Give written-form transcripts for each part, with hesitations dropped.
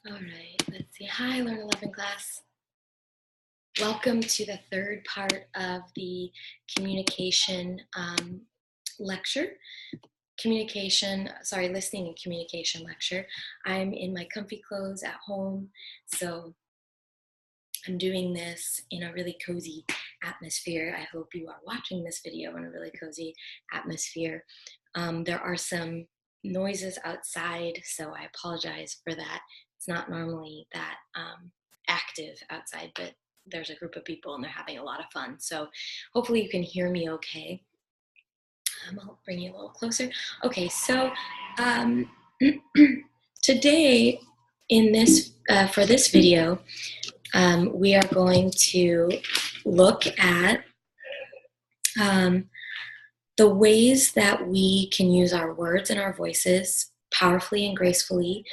All right, let's see. Hi, Learn 11 class. Welcome to the third part of the communication lecture. Listening and communication lecture. I'm in my comfy clothes at home, so I'm doing this in a really cozy atmosphere. I hope you are watching this video in a really cozy atmosphere. There are some noises outside, so I apologize for that. It's not normally that active outside, but there's a group of people and they're having a lot of fun. So hopefully you can hear me okay. I'll bring you a little closer. Okay, so today in this for this video, we are going to look at the ways that we can use our words and our voices powerfully and gracefully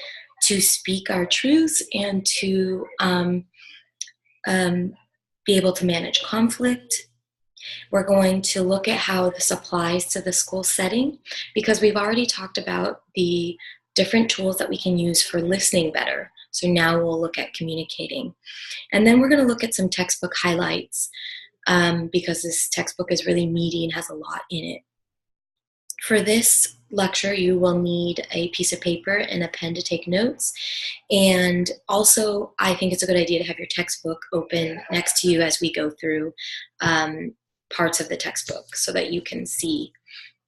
to speak our truths and to be able to manage conflict. We're going to look at how this applies to the school setting, because we've already talked about the different tools that we can use for listening better. So now we'll look at communicating. And then we're going to look at some textbook highlights, because this textbook is really meaty and has a lot in it. For this lecture, you will need a piece of paper and a pen to take notes. And also, I think it's a good idea to have your textbook open next to you as we go through parts of the textbook so that you can see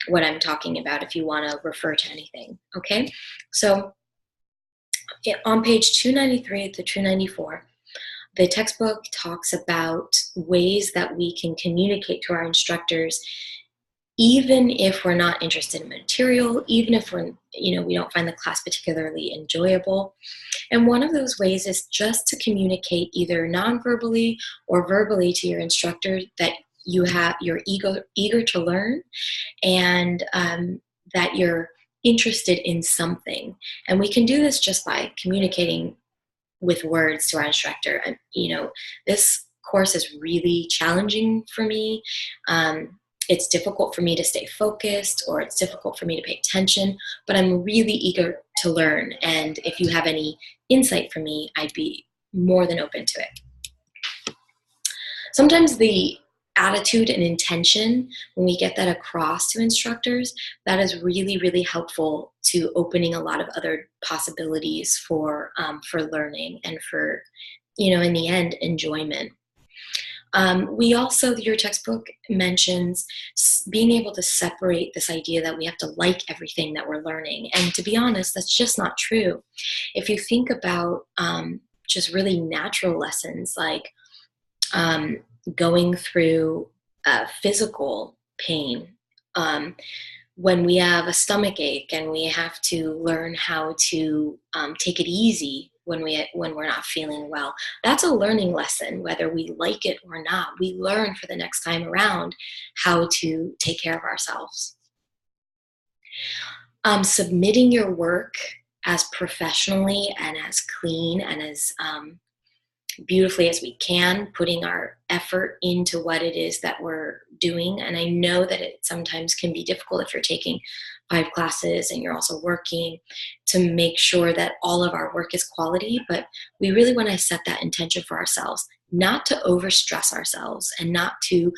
what I'm talking about if you want to refer to anything. Okay? So on page 293 to 294, the textbook talks about ways that we can communicate to our instructors even if we're not interested in material, even if we don't find the class particularly enjoyable. And one of those ways is just to communicate either non-verbally or verbally to your instructor that you're eager to learn, and that you're interested in something. And we can do this just by communicating with words to our instructor. And this course is really challenging for me. It's difficult for me to stay focused, or it's difficult for me to pay attention, but I'm really eager to learn. And if you have any insight for me, I'd be more than open to it. Sometimes the attitude and intention, when we get that across to instructors, that is really, really helpful to opening a lot of other possibilities for learning and for, in the end, enjoyment. Your textbook mentions being able to separate this idea that we have to like everything that we're learning. And to be honest, that's just not true. If you think about just really natural lessons like going through physical pain, when we have a stomach ache and we have to learn how to take it easy when we're not feeling well, that's a learning lesson. Whether we like it or not, we learn for the next time around how to take care of ourselves. Submitting your work as professionally and as clean and as beautifully as we can, putting our effort into what it is that we're doing. And I know that it sometimes can be difficult if you're taking 5 classes and you're also working, to make sure that all of our work is quality. But we really want to set that intention for ourselves, not to overstress ourselves and not to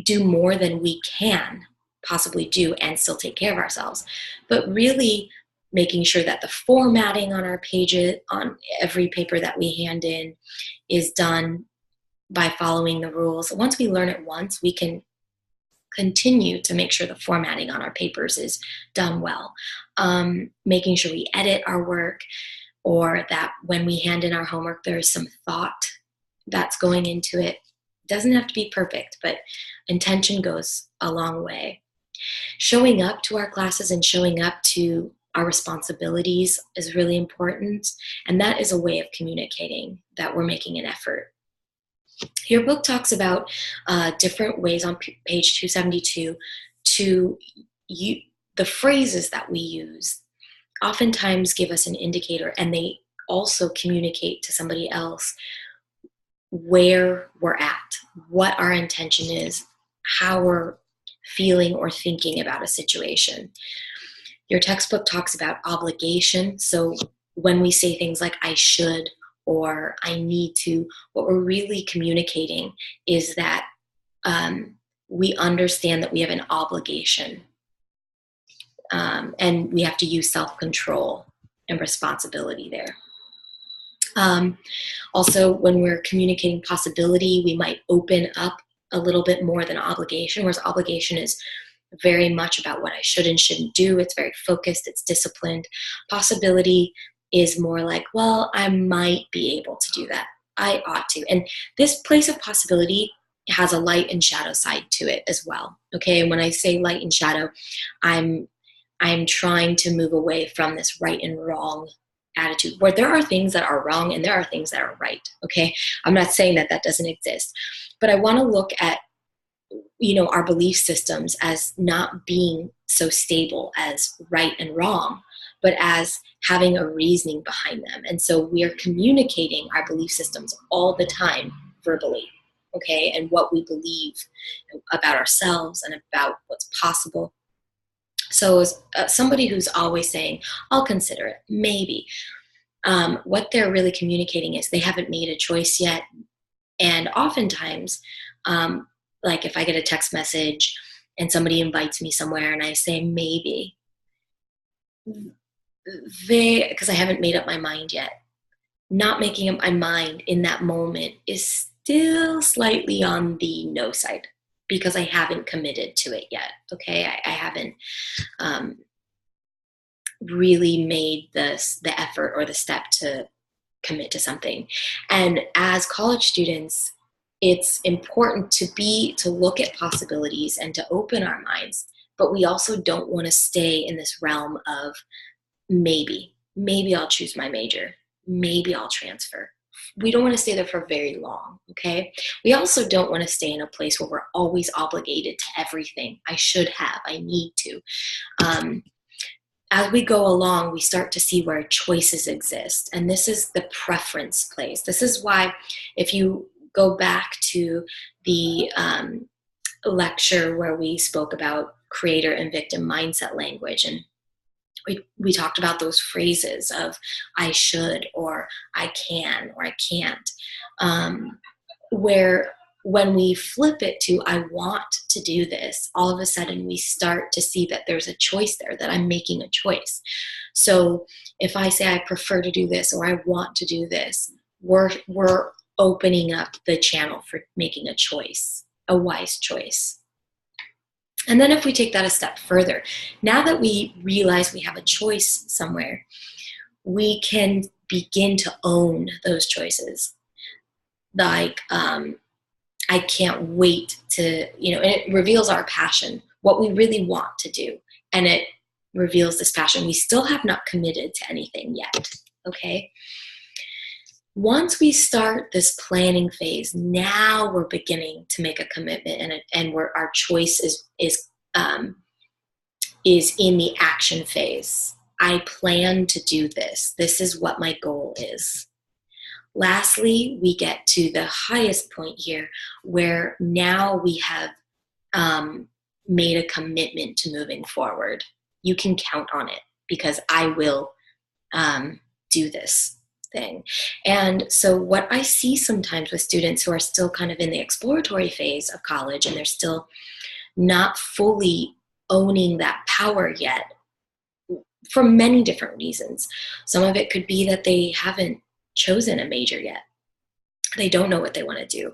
do more than we can possibly do and still take care of ourselves, but really making sure that the formatting on our pages, on every paper that we hand in, is done by following the rules. Once we learn it once, we can continue to make sure the formatting on our papers is done well. Making sure we edit our work, or that when we hand in our homework, there's some thought that's going into it. It doesn't have to be perfect, but intention goes a long way. Showing up to our classes and showing up to our responsibilities is really important, and that is a way of communicating that we're making an effort. Your book talks about different ways on page 272 the phrases that we use oftentimes give us an indicator, and they also communicate to somebody else where we're at, what our intention is, how we're feeling or thinking about a situation. Your textbook talks about obligation. So when we say things like I should or I need to, what we're really communicating is that we understand that we have an obligation, and we have to use self-control and responsibility there. Also, when we're communicating possibility, we might open up a little bit more than obligation, whereas obligation is very much about what I should and shouldn't do. It's very focused, it's disciplined. Possibility is more like, well, I might be able to do that. I ought to. And this place of possibility has a light and shadow side to it as well. Okay, and when I say light and shadow, I'm trying to move away from this right and wrong attitude where there are things that are wrong and there are things that are right. Okay, I'm not saying that that doesn't exist, but I want to look at our belief systems as not being so stable as right and wrong, but as having a reasoning behind them. And so we are communicating our belief systems all the time verbally, okay, and what we believe about ourselves and about what's possible. So as somebody who's always saying, I'll consider it, maybe, what they're really communicating is they haven't made a choice yet. And oftentimes, like if I get a text message and somebody invites me somewhere and I say maybe, because I haven't made up my mind yet, not making up my mind in that moment is still slightly on the no side because I haven't committed to it yet. Okay, I haven't really made the effort or the step to commit to something. And as college students, it's important to look at possibilities and to open our minds, but we also don't want to stay in this realm of maybe I'll choose my major, maybe I'll transfer. We don't want to stay there for very long, okay? We also don't want to stay in a place where we're always obligated to everything. I should have, I need to. As we go along, we start to see where choices exist, and this is the preference place. This is why if you go back to the lecture where we spoke about creator and victim mindset language, and we talked about those phrases of I should or I can or I can't, where when we flip it to I want to do this, all of a sudden we start to see that there's a choice there, that I'm making a choice. So if I say I prefer to do this or I want to do this, we're opening up the channel for making a choice, a wise choice. And then if we take that a step further, now that we realize we have a choice somewhere, we can begin to own those choices. Like, I can't wait to, and it reveals our passion, what we really want to do. And it reveals this passion. We still have not committed to anything yet, okay? Once we start this planning phase, now we're beginning to make a commitment, and our choice is in the action phase. I plan to do this. This is what my goal is. Lastly, we get to the highest point here, where now we have made a commitment to moving forward. You can count on it because I will do this thing. And so what I see sometimes with students who are still kind of in the exploratory phase of college and they're still not fully owning that power yet, for many different reasons. Some of it could be that they haven't chosen a major yet. They don't know what they want to do.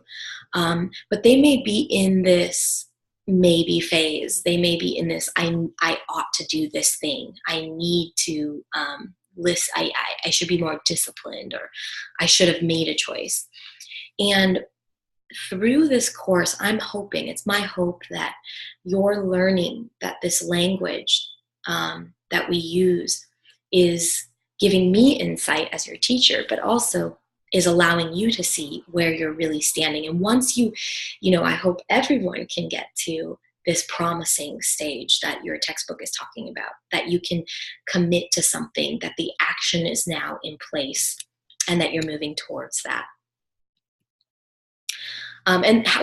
But they may be in this maybe phase. They may be in this, I ought to do this thing. I need to list, I should be more disciplined, or I should have made a choice. And through this course, it's my hope that you're learning that this language that we use is giving me insight as your teacher, but also is allowing you to see where you're really standing. And once I hope everyone can get to this promising stage that your textbook is talking about, that you can commit to something, that the action is now in place, and that you're moving towards that.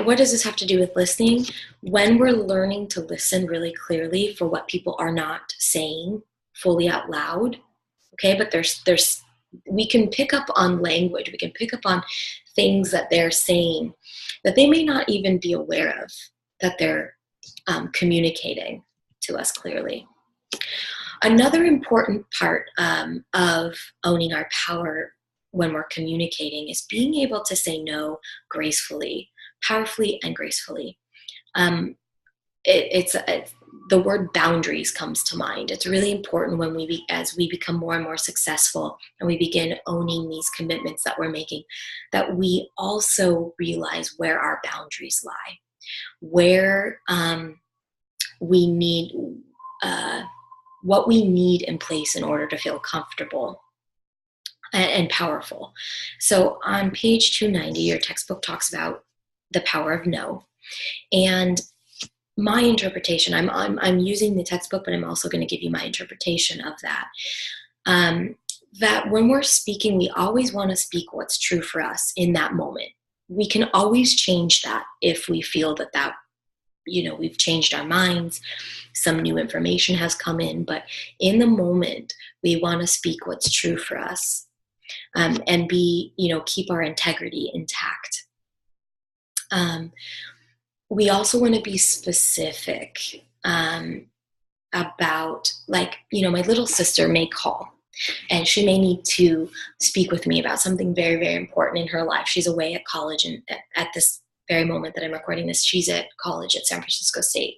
What does this have to do with listening? When we're learning to listen really clearly for what people are not saying fully out loud, okay, but they're we can pick up on language, we can pick up on things that they're saying that they may not even be aware of, that they're communicating to us clearly. Another important part of owning our power when we're communicating is being able to say no gracefully, powerfully and gracefully. It's the word boundaries comes to mind. It's really important when as we become more and more successful and we begin owning these commitments that we're making, that we also realize where our boundaries lie, where we need what we need in place in order to feel comfortable and powerful. So on page 290, your textbook talks about the power of no. And my interpretation, I'm using the textbook, but I'm also going to give you my interpretation of that. That when we're speaking, we always want to speak what's true for us in that moment. We can always change that if we feel that we've changed our minds, some new information has come in, but in the moment, we want to speak what's true for us, and keep our integrity intact. We also want to be specific about, my little sister may call and she may need to speak with me about something very, very important in her life. She's away at college, and at this very moment that I'm recording this, she's at college at San Francisco State,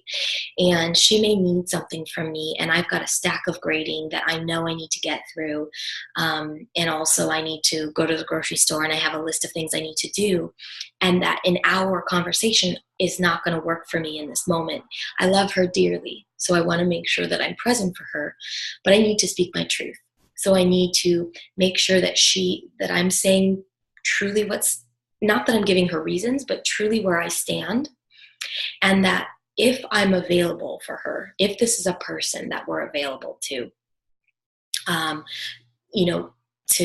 and she may need something from me, and I've got a stack of grading that I know I need to get through, and also I need to go to the grocery store, and I have a list of things I need to do, and that an hour conversation is not going to work for me in this moment. I love her dearly, so I want to make sure that I'm present for her, but I need to speak my truth. So I need to make sure that I'm saying truly not that I'm giving her reasons, but truly where I stand. And that if I'm available for her, if this is a person that we're available to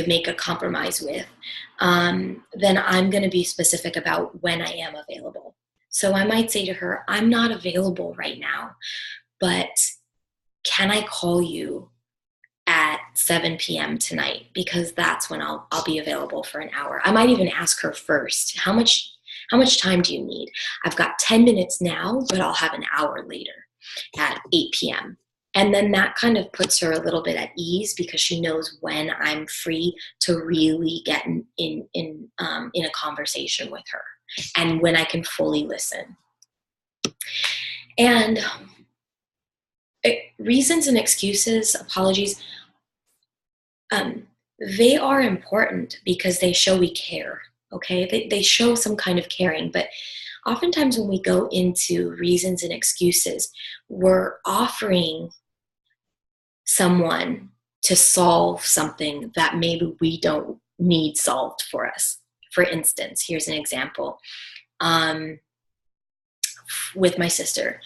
make a compromise with, then I'm going to be specific about when I am available. So I might say to her, I'm not available right now, but can I call you at 7 p.m. tonight, because that's when I'll be available for an hour. I might even ask her first, how much time do you need? I've got 10 minutes now, but I'll have an hour later at 8 p.m. And then that kind of puts her a little bit at ease, because she knows when I'm free to really get in a conversation with her, and when I can fully listen. And reasons and excuses, apologies, they are important because they show we care, okay? They show some kind of caring, but oftentimes when we go into reasons and excuses, we're offering someone to solve something that maybe we don't need solved for us. For instance, here's an example. With my sister,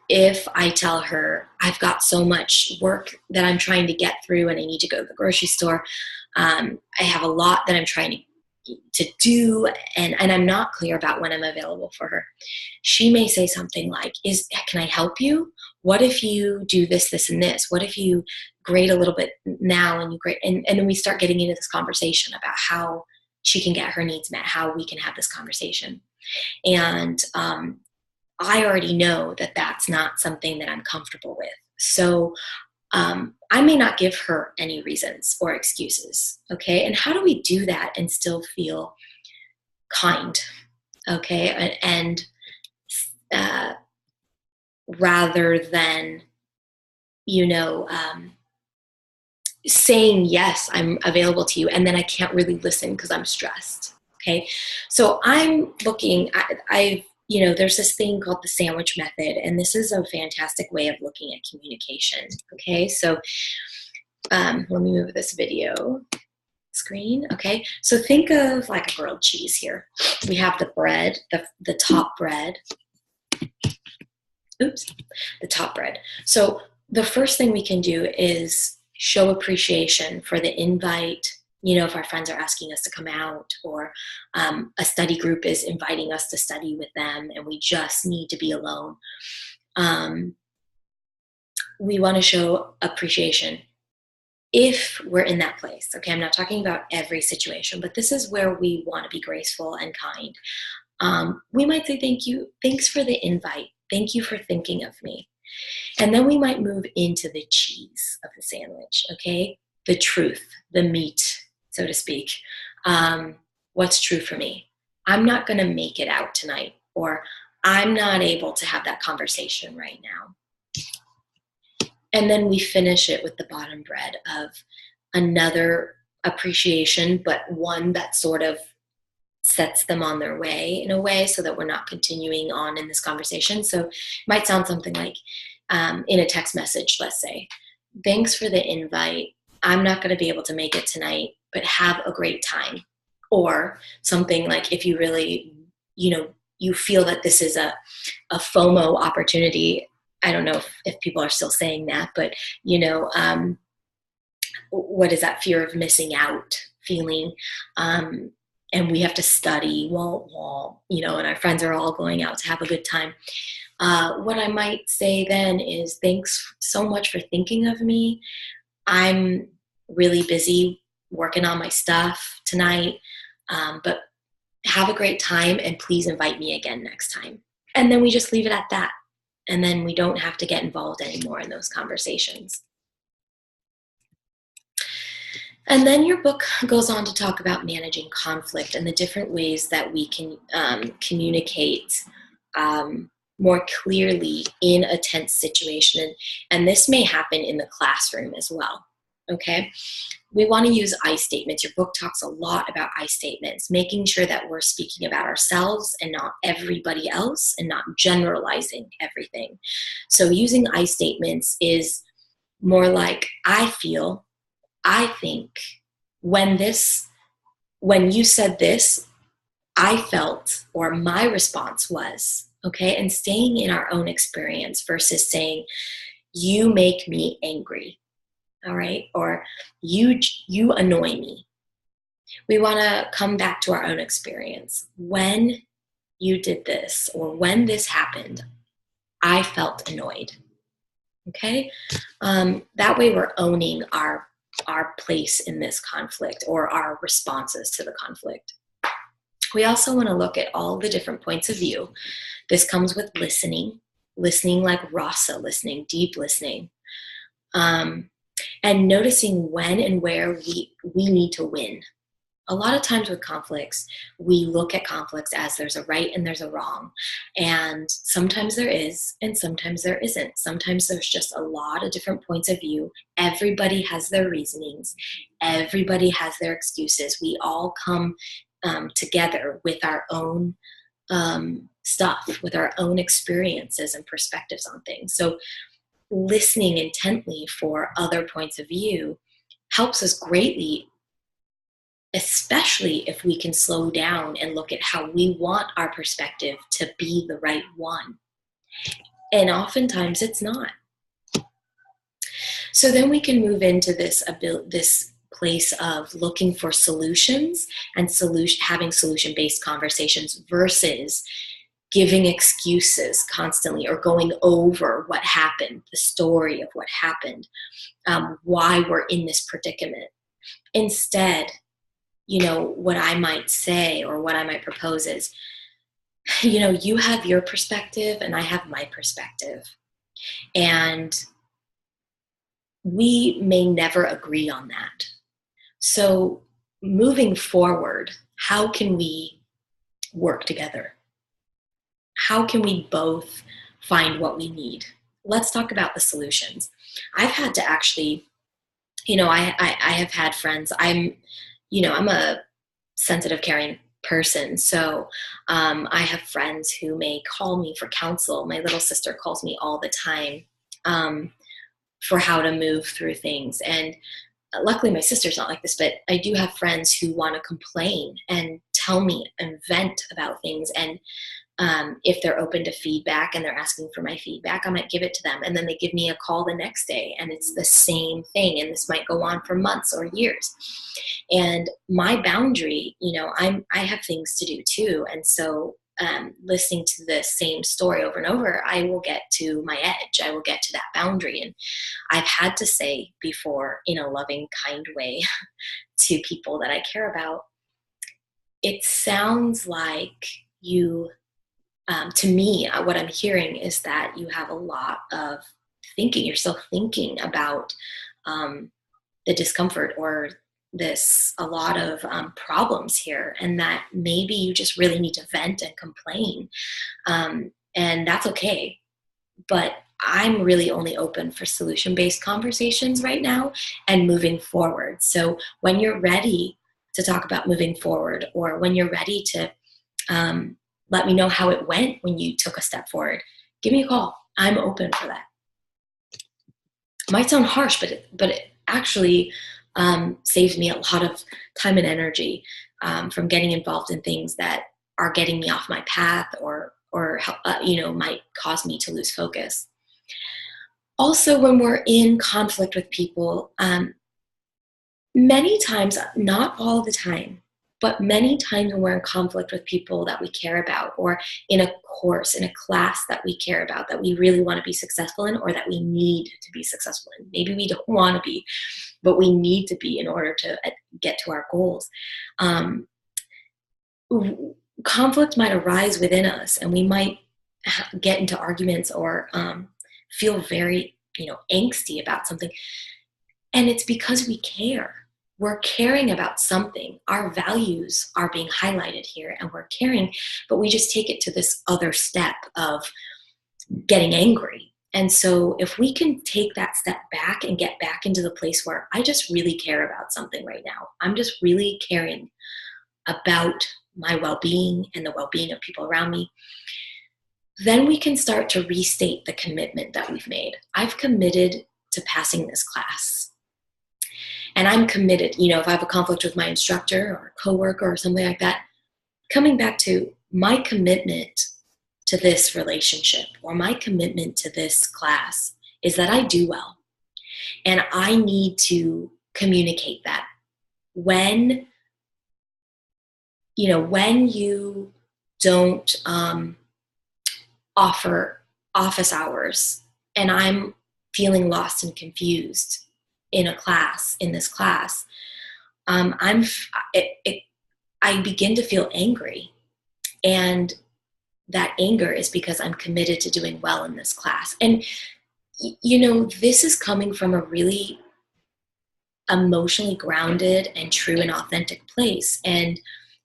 if I tell her I've got so much work that I'm trying to get through and I need to go to the grocery store, I have a lot that I'm trying to do, and I'm not clear about when I'm available for her, she may say something like, can I help you? What if you do this, this, and this? What if you grade a little bit now and you grade, and then we start getting into this conversation about how she can get her needs met, how we can have this conversation. And I already know that that's not something that I'm comfortable with. So I may not give her any reasons or excuses, okay? And how do we do that and still feel kind, okay? And rather than, saying, yes, I'm available to you, and then I can't really listen because I'm stressed, okay? So I'm looking, there's this thing called the sandwich method, and this is a fantastic way of looking at communication, okay? So let me move this video screen, okay? So think of like a grilled cheese here. We have the bread, the top bread. The top bread. So the first thing we can do is show appreciation for the invite. If our friends are asking us to come out, or a study group is inviting us to study with them and we just need to be alone, we want to show appreciation. if we're in that place, okay, I'm not talking about every situation, but this is where we want to be graceful and kind. We might say, thank you, thanks for the invite. Thank you for thinking of me. And then we might move into the cheese of the sandwich, okay? The truth, the meat, so to speak. What's true for me? I'm not going to make it out tonight, or I'm not able to have that conversation right now. And then we finish it with the bottom bread of another appreciation, but one that sort of sets them on their way in a way so that we're not continuing on in this conversation. So it might sound something like in a text message, let's say, thanks for the invite. I'm not going to be able to make it tonight, but have a great time. Or something like, if you really, you feel that this is a FOMO opportunity. I don't know if people are still saying that, but, what is that fear of missing out feeling? And we have to study, and our friends are all going out to have a good time. What I might say then is, thanks so much for thinking of me. I'm really busy working on my stuff tonight, but have a great time, and please invite me again next time. And then we just leave it at that. And then we don't have to get involved anymore in those conversations. And then your book goes on to talk about managing conflict and the different ways that we can communicate more clearly in a tense situation. And this may happen in the classroom as well, okay? We want to use I statements. Your book talks a lot about I statements, making sure that we're speaking about ourselves and not everybody else, and not generalizing everything. So using I statements is more like, I feel, I think, when you said this, I felt, or my response was, okay? And staying in our own experience versus saying, you make me angry, all right? Or you annoy me. We want to come back to our own experience. When you did this, or when this happened, I felt annoyed, okay? That way we're owning our place in this conflict, or our responses to the conflict. We also want to look at all the different points of view. This comes with listening like rasa listening, deep listening, and noticing when and where we need to win. A lot of times with conflicts, we look at conflicts as there's a right and there's a wrong. And sometimes there is, and sometimes there isn't. Sometimes there's just a lot of different points of view. Everybody has their reasonings. Everybody has their excuses. We all come together with our own stuff, with our own experiences and perspectives on things. So listening intently for other points of view helps us greatly, especially if we can slow down and look at how we want our perspective to be the right one. And oftentimes it's not. So then we can move into this place of looking for solutions and having solution-based conversations versus giving excuses constantly, or going over what happened, the story of what happened, why we're in this predicament. Instead, what I might say, or what I might propose is, you have your perspective and I have my perspective. And we may never agree on that. So moving forward, how can we work together? How can we both find what we need? Let's talk about the solutions. I've had to actually, I have had friends. I'm a sensitive, caring person. So I have friends who may call me for counsel. My little sister calls me all the time for how to move through things. And luckily my sister's not like this, but I do have friends who want to complain and tell me and vent about things. And if they're open to feedback and they're asking for my feedback, I might give it to them. And then they give me a call the next day and it's the same thing. And this might go on for months or years. And my boundary, I have things to do too. And so listening to the same story over and over, I will get to my edge. I will get to that boundary. And I've had to say before, in a loving, kind way, to people that I care about, it sounds like you, to me, what I'm hearing is that you have a lot of thinking. You're still thinking about the discomfort or a lot of problems here, and that maybe you just really need to vent and complain. And that's okay. But I'm really only open for solution-based conversations right now and moving forward. So when you're ready to talk about moving forward, or when you're ready to let me know how it went when you took a step forward, give me a call. I'm open for that. It might sound harsh, but it actually saves me a lot of time and energy from getting involved in things that are getting me off my path, or might cause me to lose focus. Also, when we're in conflict with people, many times, not all the time, but many times when we're in conflict with people that we care about, or in a course, in a class that we care about, that we really want to be successful in, or that we need to be successful in. Maybe we don't want to be, but we need to be in order to get to our goals. Conflict might arise within us, and we might get into arguments, or feel very, angsty about something. And it's because we care. We're caring about something. Our values are being highlighted here, and we're caring, but we just take it to this other step of getting angry. And so if we can take that step back and get back into the place where I just really care about something right now, I'm just really caring about my well-being and the well-being of people around me, then we can start to restate the commitment that we've made. I've committed to passing this class. And I'm committed, if I have a conflict with my instructor or a coworker or something like that, coming back to my commitment to this relationship, or my commitment to this class, is that I do well. And I need to communicate that. When you don't offer office hours, and I'm feeling lost and confused in this class, I begin to feel angry. And that anger is because I'm committed to doing well in this class. And, this is coming from a really emotionally grounded and true and authentic place. And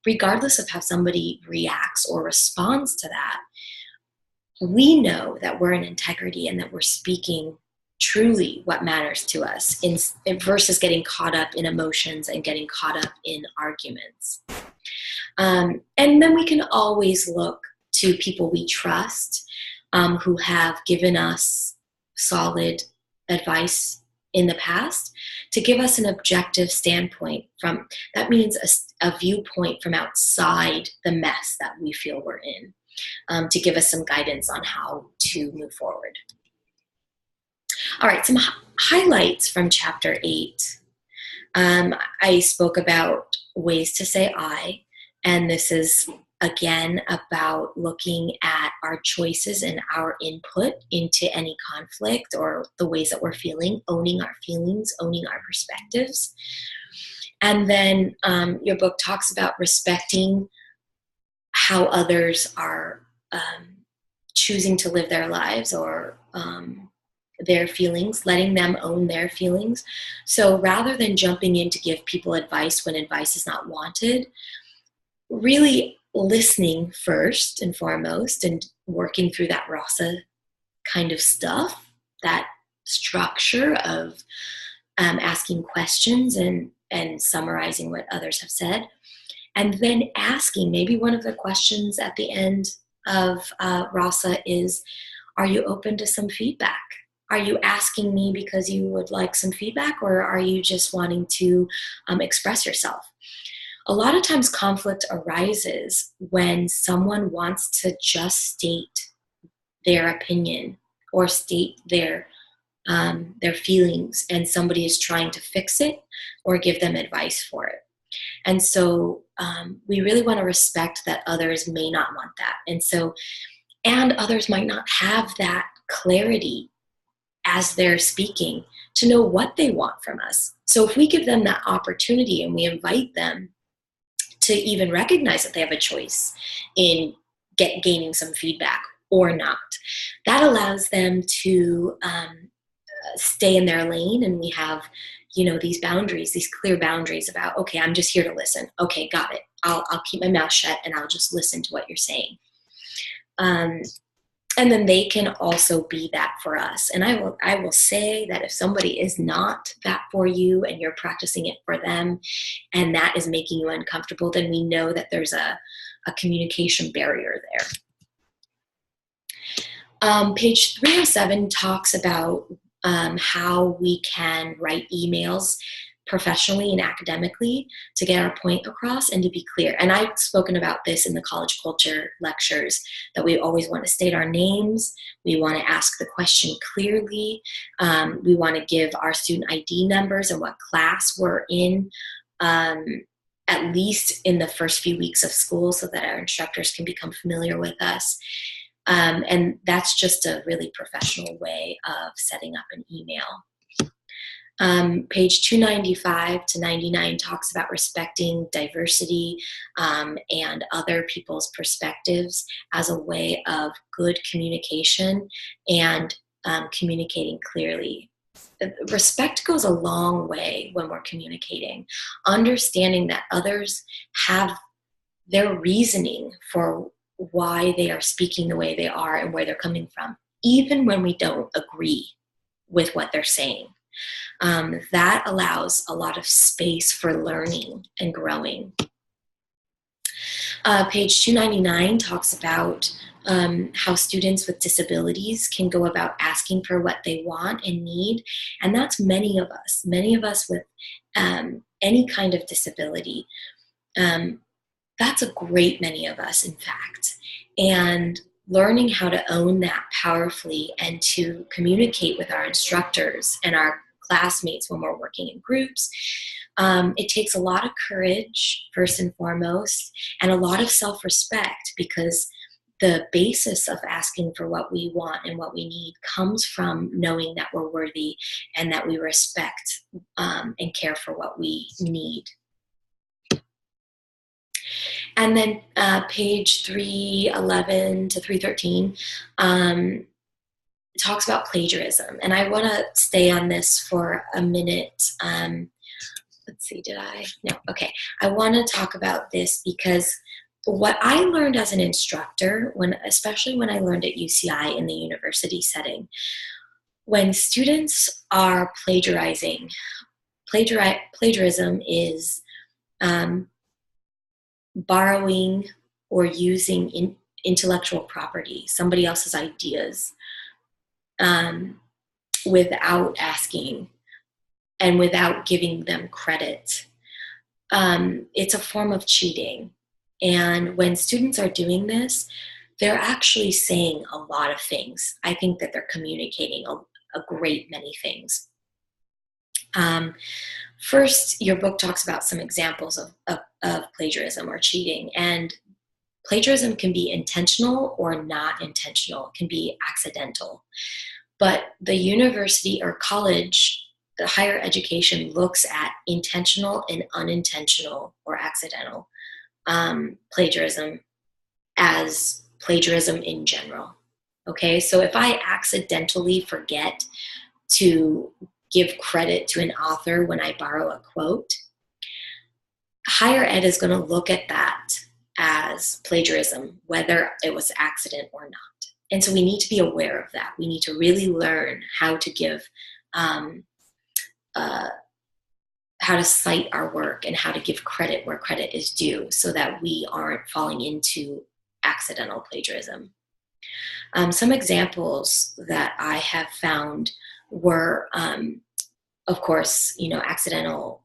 regardless of how somebody reacts or responds to that, we know that we're in integrity and that we're speaking truly what matters to us, versus getting caught up in emotions and getting caught up in arguments. And then we can always look to people we trust, who have given us solid advice in the past, to give us an objective standpoint that means a viewpoint from outside the mess that we feel we're in, to give us some guidance on how to move forward. All right, some highlights from chapter 8. I spoke about ways to say I, and this is again about looking at our choices and our input into any conflict or the ways that we're feeling, owning our feelings, owning our perspectives. And then your book talks about respecting how others are choosing to live their lives, or their feelings, letting them own their feelings. So rather than jumping in to give people advice when advice is not wanted, really listening first and foremost, and working through that rasa kind of stuff, that structure of asking questions and summarizing what others have said. And then asking, maybe one of the questions at the end of rasa is, are you open to some feedback? Are you asking me because you would like some feedback, or are you just wanting to express yourself? A lot of times conflict arises when someone wants to just state their opinion or state their feelings, and somebody is trying to fix it or give them advice for it. And so we really want to respect that others may not want that. And others might not have that clarity as they're speaking to know what they want from us. So if we give them that opportunity and we invite them to even recognize that they have a choice in gaining some feedback or not, that allows them to stay in their lane, and we have these boundaries, these clear boundaries about, okay, I'm just here to listen. Okay, got it. I'll keep my mouth shut and I'll just listen to what you're saying. And then they can also be that for us. And I will say that if somebody is not that for you and you're practicing it for them and that is making you uncomfortable, then we know that there's a communication barrier there. Page 307 talks about how we can write emails professionally and academically to get our point across and to be clear. And I've spoken about this in the college culture lectures, that we always want to state our names. We want to ask the question clearly. We want to give our student ID numbers and what class we're in, at least in the first few weeks of school, so that our instructors can become familiar with us. And that's just a really professional way of setting up an email. Page 295 to 99 talks about respecting diversity and other people's perspectives as a way of good communication and communicating clearly. Respect goes a long way when we're communicating. Understanding that others have their reasoning for why they are speaking the way they are and where they're coming from, even when we don't agree with what they're saying. That allows a lot of space for learning and growing. Page 299 talks about how students with disabilities can go about asking for what they want and need. And that's many of us with any kind of disability. That's a great many of us, in fact. And learning how to own that powerfully and to communicate with our instructors and our classmates when we're working in groups. It takes a lot of courage, first and foremost, and a lot of self-respect, because the basis of asking for what we want and what we need comes from knowing that we're worthy and that we respect and care for what we need. And then page 311 to 313 talks about plagiarism. And I want to stay on this for a minute. Let's see, did I? No, okay. I want to talk about this because what I learned as an instructor, especially when I learned at UCI in the university setting, when students are plagiarizing, plagiarism is borrowing or using intellectual property, somebody else's ideas, without asking and without giving them credit. It's a form of cheating. And when students are doing this, they're actually saying a lot of things. I think that they're communicating a great many things. First, your book talks about some examples of plagiarism or cheating, and plagiarism can be intentional or not intentional. It can be accidental. But the university or college, the higher education, looks at intentional and unintentional or accidental plagiarism as plagiarism in general. Okay, so if I accidentally forget to give credit to an author when I borrow a quote, higher ed is going to look at that as plagiarism, whether it was accident or not. And so we need to be aware of that. We need to really learn how to give, how to cite our work and how to give credit where credit is due, so that we aren't falling into accidental plagiarism. Some examples that I have found were, of course, accidental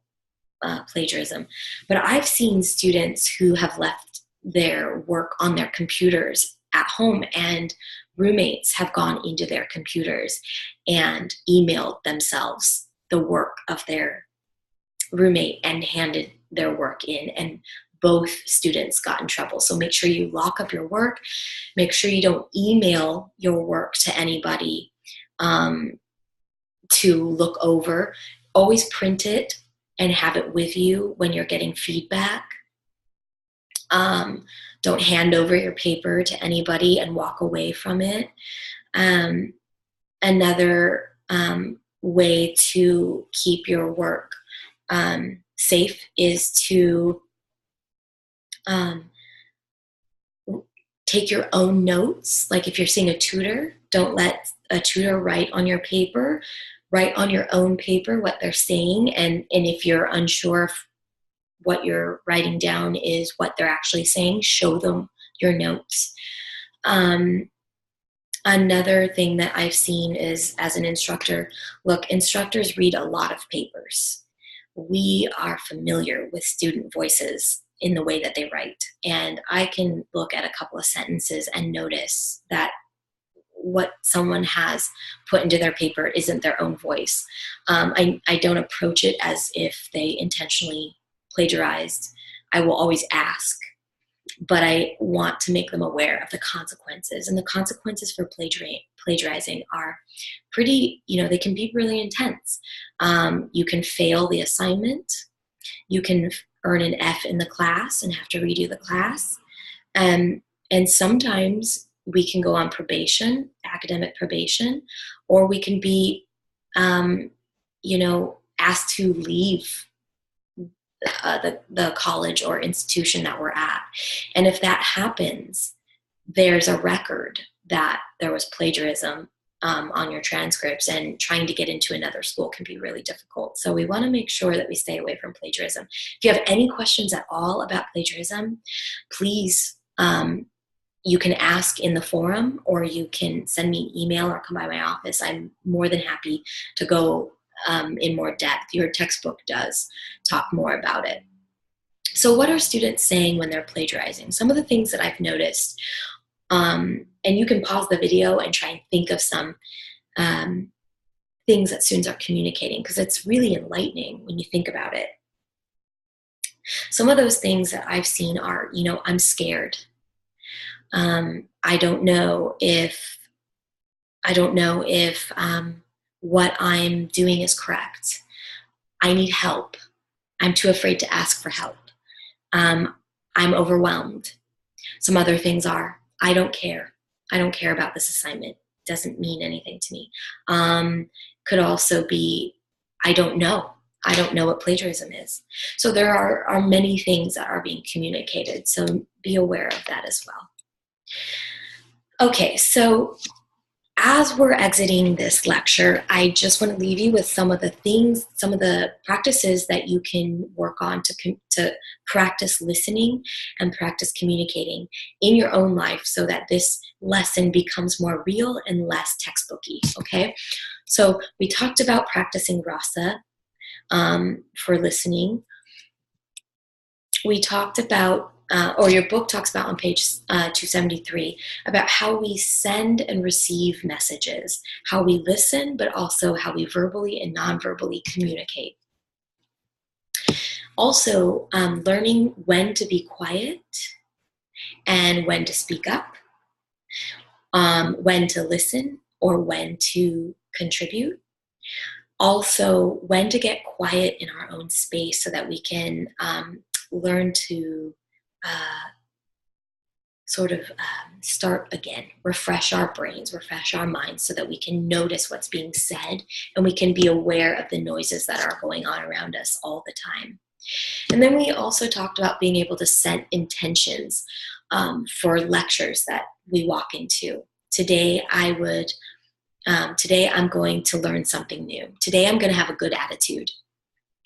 plagiarism. But I've seen students who have left their work on their computers at home, and roommates have gone into their computers and emailed themselves the work of their roommate and handed their work in, and both students got in trouble. So make sure you lock up your work. Make sure you don't email your work to anybody to look over. Always print it and have it with you when you're getting feedback. Don't hand over your paper to anybody and walk away from it. Another way to keep your work safe is to take your own notes. Like if you're seeing a tutor, don't let a tutor write on your paper. Write on your own paper what they're saying, and if you're unsure if what you're writing down is what they're actually saying, show them your notes. Another thing that I've seen is, as an instructor, look, instructors read a lot of papers. We are familiar with student voices in the way that they write, and I can look at a couple of sentences and notice that what someone has put into their paper isn't their own voice. I don't approach it as if they intentionally plagiarized. I will always ask, but I want to make them aware of the consequences. And the consequences for plagiarizing are pretty, they can be really intense. You can fail the assignment. You can earn an F in the class and have to redo the class. And sometimes we can go on probation, academic probation, or we can be, asked to leave the college or institution that we're at. And if that happens, there's a record that there was plagiarism on your transcripts, and trying to get into another school can be really difficult. So we want to make sure that we stay away from plagiarism. If you have any questions at all about plagiarism, please, you can ask in the forum, or you can send me an email or come by my office. I'm more than happy to go in more depth. Your textbook does talk more about it. So what are students saying when they're plagiarizing? Some of the things that I've noticed, and you can pause the video and try and think of some things that students are communicating, because it's really enlightening when you think about it. Some of those things that I've seen are, I'm scared. I don't know if what I'm doing is correct. I need help. I'm too afraid to ask for help. I'm overwhelmed. Some other things are, I don't care. I don't care about this assignment. It doesn't mean anything to me. Could also be, I don't know. I don't know what plagiarism is. So there are many things that are being communicated. So be aware of that as well. Okay, so as we're exiting this lecture, I just want to leave you with some of the things, some of the practices that you can work on to practice listening and practice communicating in your own life, so that this lesson becomes more real and less textbooky, okay? So we talked about practicing rasa for listening. We talked about, or your book talks about on page 273, about how we send and receive messages, how we listen, but also how we verbally and non-verbally communicate. Also, learning when to be quiet and when to speak up, when to listen or when to contribute. Also, when to get quiet in our own space so that we can learn to start again, refresh our brains, refresh our minds, so that we can notice what's being said and we can be aware of the noises that are going on around us all the time. And then we also talked about being able to set intentions for lectures that we walk into. Today I'm going to learn something new. Today I'm going to have a good attitude.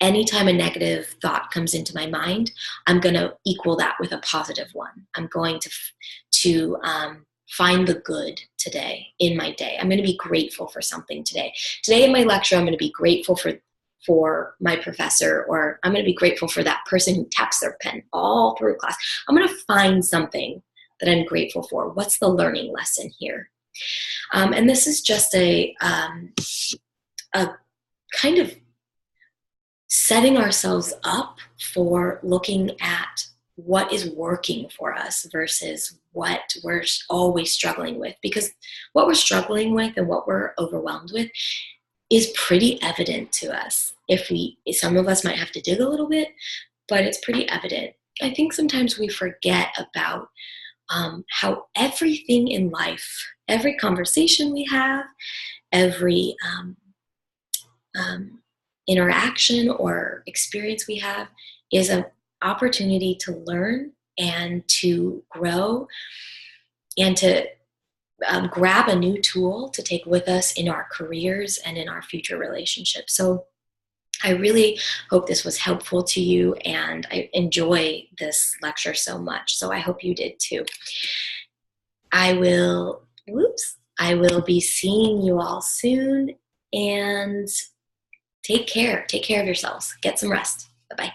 Anytime a negative thought comes into my mind, I'm going to equal that with a positive one. I'm going to find the good today in my day. I'm going to be grateful for something today. Today in my lecture, I'm going to be grateful for my professor, or I'm going to be grateful for that person who taps their pen all through class. I'm going to find something that I'm grateful for. What's the learning lesson here? And this is just a kind of setting ourselves up for looking at what is working for us versus what we're always struggling with. Because what we're struggling with and what we're overwhelmed with is pretty evident to us. Some of us might have to dig a little bit, but it's pretty evident. I think sometimes we forget about how everything in life, every conversation we have, every interaction or experience we have is an opportunity to learn and to grow and to grab a new tool to take with us in our careers and in our future relationships. So I really hope this was helpful to you, and I enjoy this lecture so much. So I hope you did too. I will be seeing you all soon, and take care. Take care of yourselves. Get some rest. Bye-bye.